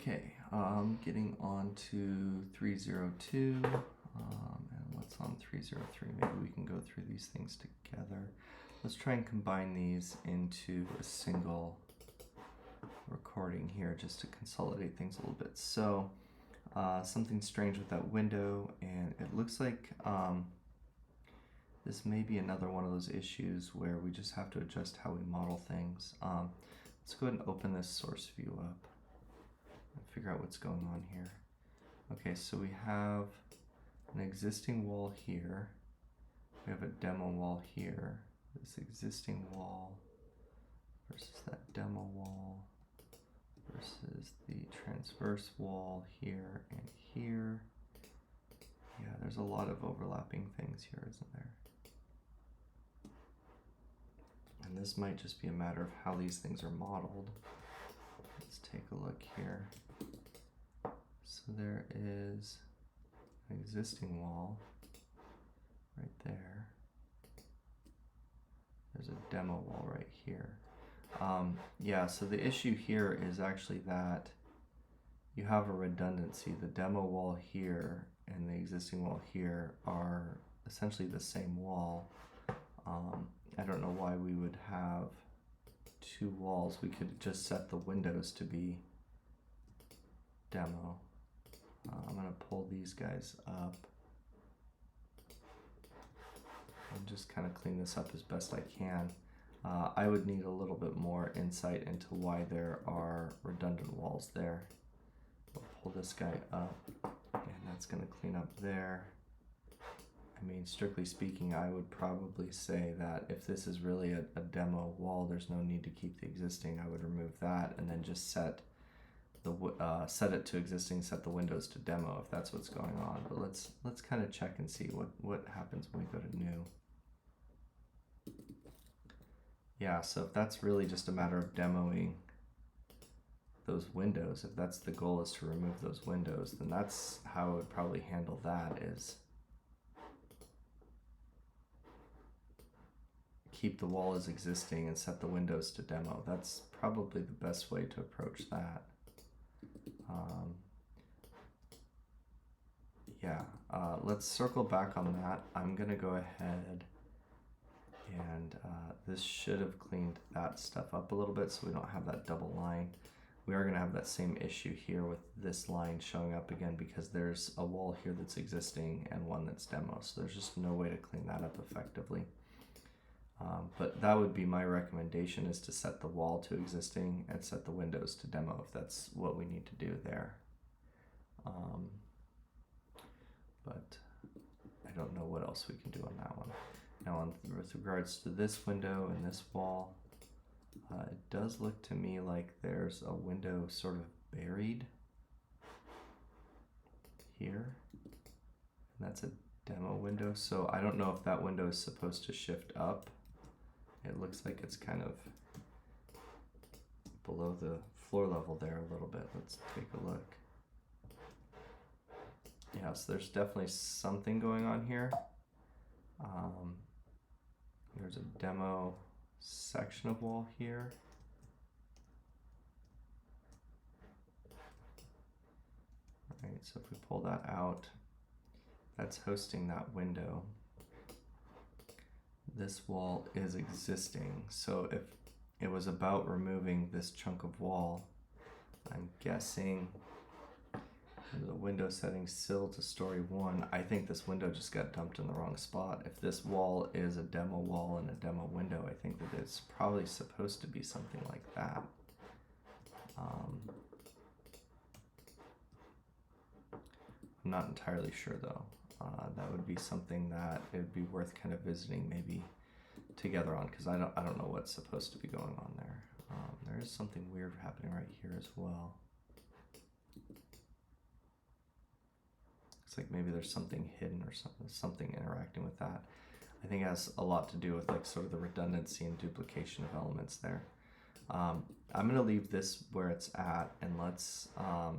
Okay, getting on to 302, and what's on 303? Maybe we can go through these things together. Let's try and combine these into a single recording here just to consolidate things a little bit. So, something strange with that window, and it looks like this may be another one of those issues where we just have to adjust how we model things. Let's go ahead and open this source view up and figure out what's going on here. Okay, so we have an existing wall here. We have a demo wall here. This existing wall versus that demo wall versus the transverse wall here and here. Yeah, there's a lot of overlapping things here, isn't there? And this might just be a matter of how these things are modeled. Let's take a look here. So there is an existing wall right there. There's a demo wall right here. Yeah, so the issue here is actually that you have a redundancy. The demo wall here and the existing wall here are essentially the same wall. I don't know why we would have two walls. We could just set the windows to be demo. I'm going to pull these guys up and just kind of clean this up as best I can. I would need a little bit more insight into why there are redundant walls there. We'll pull this guy up, and that's going to clean up there. I mean, strictly speaking, I would probably say that if this is really a demo wall, there's no need to keep the existing. I would remove that and then just set it to existing, set the windows to demo if that's what's going on. But let's kind of check and see what happens when we go to new. Yeah, so if that's really just a matter of demoing those windows, if that's the goal, is to remove those windows, then that's how I would probably handle that, is keep the wall as existing and set the windows to demo. That's probably the best way to approach that. Let's circle back on that. I'm gonna go ahead and this should have cleaned that stuff up a little bit so we don't have that double line. We are gonna have that same issue here with this line showing up again because there's a wall here that's existing and one that's demo, so there's just no way to clean that up effectively. But that would be my recommendation, is to set the wall to existing and set the windows to demo if that's what we need to do there. But I don't know what else we can do on that one. Now with regards to this window and this wall, it does look to me like there's a window sort of buried here. And that's a demo window, so I don't know if that window is supposed to shift up. It looks like it's kind of below the floor level there a little bit. Let's take a look. Yeah, so there's definitely something going on here. There's a demo section of wall here. All right, so if we pull that out, that's hosting that window. This wall is existing, so if it was about removing this chunk of wall, I'm guessing the window settings sill to story 1, I think this window just got dumped in the wrong spot. If this wall is a demo wall and a demo window, I think that it's probably supposed to be something like that. I'm not entirely sure though. That would be something that it would be worth kind of visiting maybe together on, because I don't know what's supposed to be going on there. There is something weird happening right here as well. Looks like maybe there's something hidden or something interacting with that. I think it has a lot to do with like sort of the redundancy and duplication of elements there. I'm gonna leave this where it's at, and let's or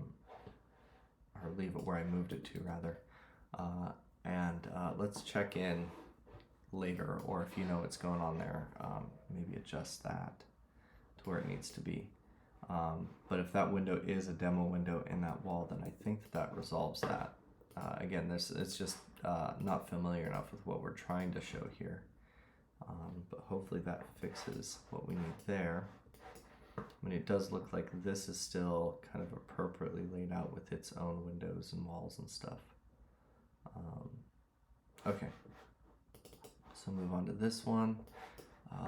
leave it where I moved it to rather. Let's check in later, or if you know what's going on there, maybe adjust that to where it needs to be. But if that window is a demo window in that wall, then I think that resolves that. Again, it's just not familiar enough with what we're trying to show here. But hopefully that fixes what we need there. I mean, it does look like this is still kind of appropriately laid out with its own windows and walls and stuff. Okay, so move on to this one.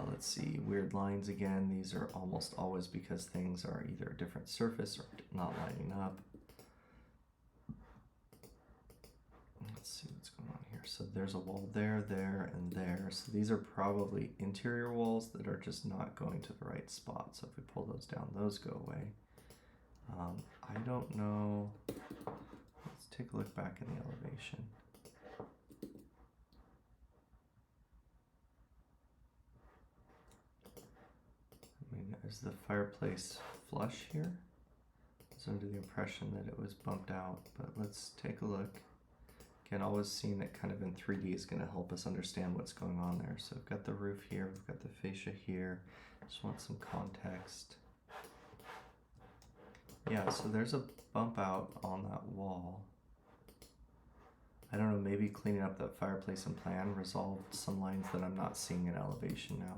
Let's see, weird lines again. These are almost always because things are either a different surface or not lining up. Let's see what's going on here. So there's a wall there, there, and there. So these are probably interior walls that are just not going to the right spot. So if we pull those down, those go away. I don't know. Let's take a look back in the elevation. I mean, is the fireplace flush here? I was under the impression that it was bumped out, but let's take a look. Again, always seeing it kind of in 3D is going to help us understand what's going on there. So we've got the roof here, we've got the fascia here. Just want some context. Yeah, so there's a bump out on that wall. I don't know, maybe cleaning up that fireplace and plan resolved some lines that I'm not seeing in elevation now.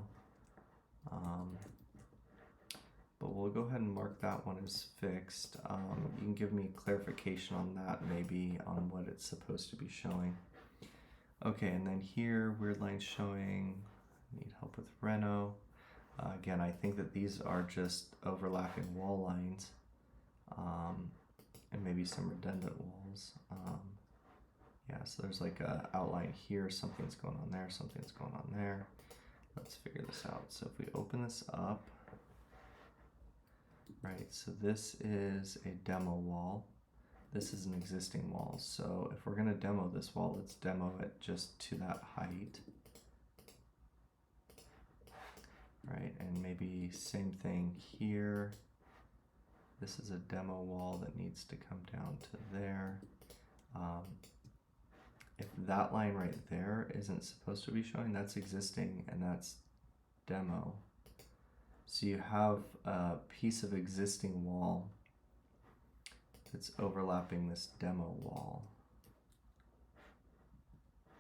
But we'll go ahead and mark that one as fixed. You can give me clarification on that, maybe on what it's supposed to be showing. Okay, and then here, weird lines showing, need help with reno. Again, I think that these are just overlapping wall lines, and maybe some redundant walls. Yeah, so there's like a outline here, something's going on there, something's going on there. Let's figure this out. So if we open this up, right, so this is a demo wall. This is an existing wall. So if we're gonna demo this wall, let's demo it just to that height. Right, and maybe same thing here. This is a demo wall that needs to come down to there. If that line right there isn't supposed to be showing, that's existing and that's demo. So you have a piece of existing wall that's overlapping this demo wall.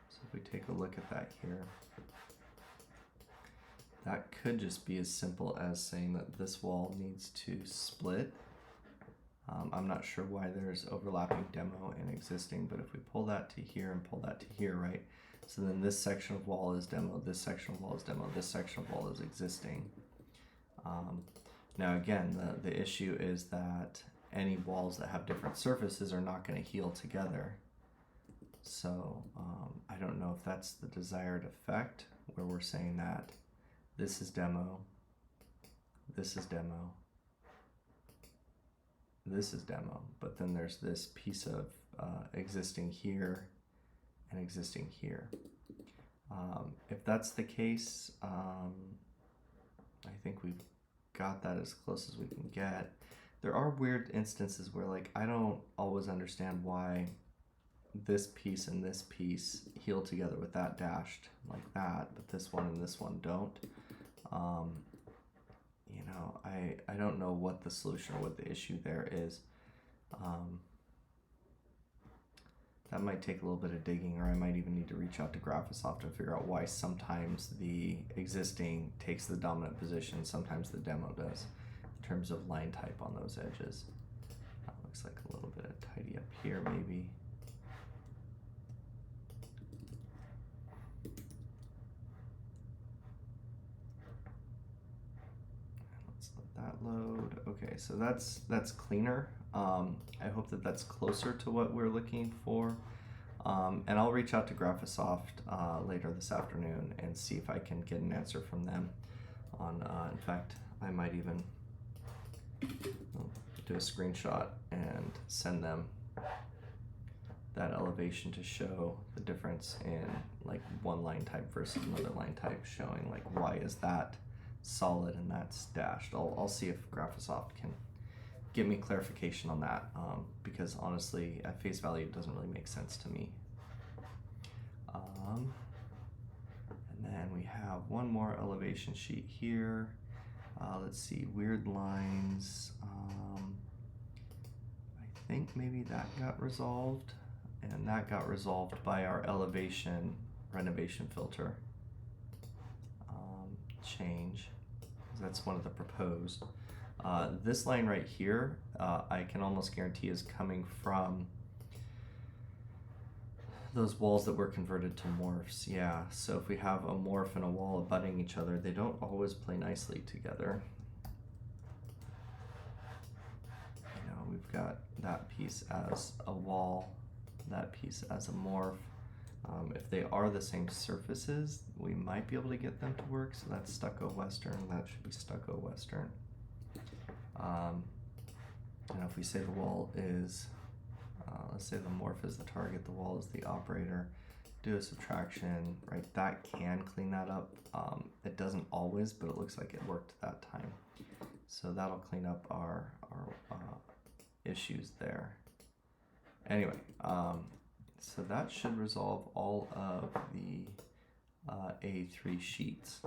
So if we take a look at that here, that could just be as simple as saying that this wall needs to split. I'm not sure why there's overlapping demo and existing, but if we pull that to here and pull that to here, right? So then this section of wall is demo, this section of wall is demo, this section of wall is existing. Now again, the issue is that any walls that have different surfaces are not going to heal together. So I don't know if that's the desired effect, where we're saying that this is demo, this is demo, this is demo, but then there's this piece of existing here and existing here. If that's the case, I think we've got that as close as we can get. There are weird instances where, like, I don't always understand why this piece and this piece heal together with that dashed like that, but this one and this one don't. You know, I don't know what the solution or what the issue there is. That might take a little bit of digging, or I might even need to reach out to Graphisoft and figure out why sometimes the existing takes the dominant position, sometimes the demo does, in terms of line type on those edges. Looks like a little bit of tidy up here maybe. Let's let that load. Okay, so that's cleaner. I hope that that's closer to what we're looking for. And I'll reach out to Graphisoft later this afternoon and see if I can get an answer from them on, in fact, I might even do a screenshot and send them that elevation to show the difference in like one line type versus another line type, showing like why is that solid and that's dashed. I'll see if Graphisoft can give me clarification on that, because honestly, at face value, it doesn't really make sense to me. And then we have one more elevation sheet here. Let's see, weird lines. I think maybe that got resolved, and that got resolved by our elevation renovation filter change. That's one of the proposed. This line right here, I can almost guarantee is coming from those walls that were converted to morphs. Yeah, so if we have a morph and a wall abutting each other, they don't always play nicely together. You know, we've got that piece as a wall, that piece as a morph. If they are the same surfaces, we might be able to get them to work. So that's stucco western, that should be stucco western. And if we say the wall is, let's say the morph is the target, the wall is the operator, do a subtraction, right? That can clean that up. It doesn't always, but it looks like it worked that time. So that'll clean up our issues there. Anyway, so that should resolve all of the A3 sheets.